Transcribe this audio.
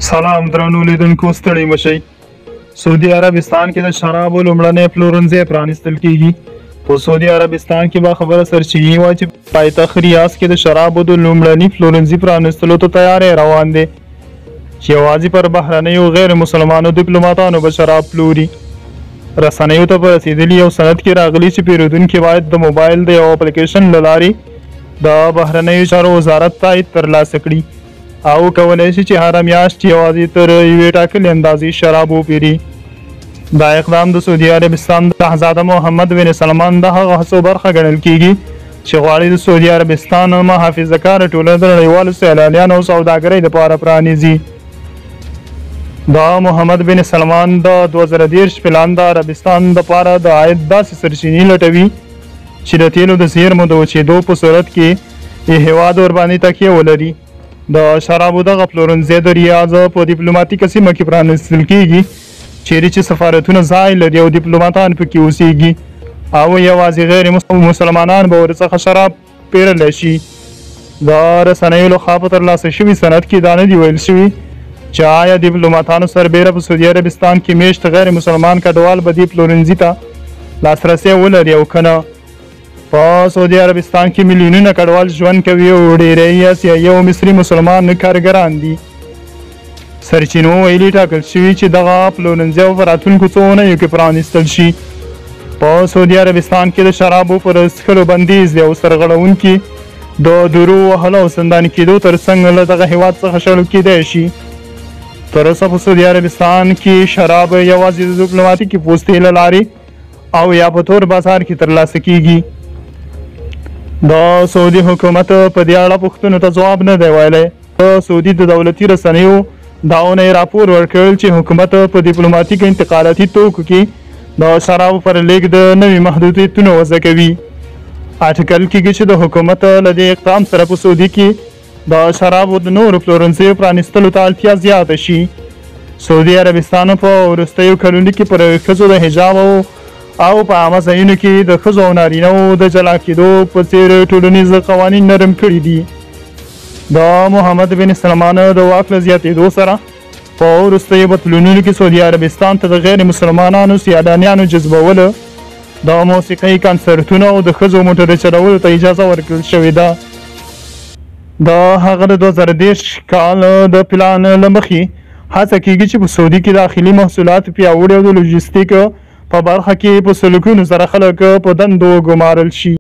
سلام درنو لیدونکو، ستړي مشئ. سعودي عربستان کې د شرابو لومړنی پلورنځی پرانیستل کیږي. په سعودي عربستان کې به خبره سرچینې وه چې پایتخت ریاض کې د شرابو د لومړني پلورنځي پرانیستلو ته تیاری روان دی چې یوازې پر بهرنیو غیر مسلمانو ډیپلوماتانو به شراب پلوري. رسنیو ته په رسېدلي یو سند کې راغلي چې پیرودونکي باید د موبایل د یو اپلیکیشن له لارې د بهرنیو چارو وزارت تایید ترلاسه کړي او کولی شي چې هره میاشت یوازې تر یوې ټاکلې اندازې شراب وپېري. دا اقدام د سعودي عربستان د شهزاده محمد بن سلمان د هغه هڅو برخه ګڼل کیږي چې غواړي د سعودي عربستان محافظه کاره ټولنه د نړیوالو سیلانیانو او سوداګرۍ دپاره پرانیزي. دا محمد بن سلمان د 2030 پلان د عربستان دپاره د عاید داسې سرچینې لټوي چې د تیلو د زیرمو د وچېدو په صورت کې هېواد ورباندې تکیه ولري. د شرابو دغه پلورنځی د ریاض په ډیپلوماتیکه سیمه کې پرانیستل کیږي چیرې چې سفارتونه ځای لري او ډیپلوماتان پکې اوسیږي او یوازې غیر مسلمانان به ورڅخه شراب پیرلی شي. د رسنیو لخوا په ترلاسه شوي سند کې دا نه دي ویل شوي چې آیا ډیپلوماتانو سربیره په سعودي عربستان کې میشت غیر مسلمان کډوال به دې پلورنځي ته لاسرسی ولري او که نه. په سعودي عربستان کې میلیونونه کډوال ژوند کوي او ډیری اسیایي او مصري مسلمان کارګران دي. سرچینو ویلي ټاکل شوي چې دغه پلورنځی په راتلونکو څو اونیو کې پرانیستل شي. په سعودي عربستان کې د شرابو پر څښلو بندیز دی او سرغړونکي د درو وهلو او سندانې کېدو تر څنګ له دغه هېواد څخه شړل کېدی شي. تر اوسه په سعودي عربستان کې شراب یوازې د ډیپلوماتیکې پوستې له لارې او یا په تور بازار کې ترلاسه کیږي. د سعودي حکومت په دې اړه پوښتنو ته ځواب نه دی ویلی. د سعودي د دولتي رسنیو دا اونۍ راپور ورکړل چې حکومت په ډیپلوماتیک انتقالاتي توکو کې د شرابو پر لیږد د نوي محدودیتونه وضع کوي. اټکل کیږي چې د حکومت له دې اقدام سره په سعودي کې د شرابو د نورو پلورنځیو پرانیستلو ته اړتیا زیاته شي. سعودي عربستان په وروستیو کلونو کې پر ښځو د حجاب او په عامه ځایونو کې د ښځو او نارینهو د جلا کېدو په څېر ټولنیز قوانین نرم کړي دي. د محمد بن سلمان د واک له زیاتېدو سره په وروستیو بدلونونو کې سعودي عربستان ته د غیر مسلمانانو سیلانیانو جذبولو د موسیقۍ کنسرتونو او د ښځو موټرو چلولو ته اجازه ورکړل شوې ده. د هغه د 2030 کال د پلان له مخې هڅه کیږي چې په سعودي کې داخلي محصولات پیاوړي او د لوجستیک په برخه کې په سلوکونو سره خلک په دندو ګمارل شي.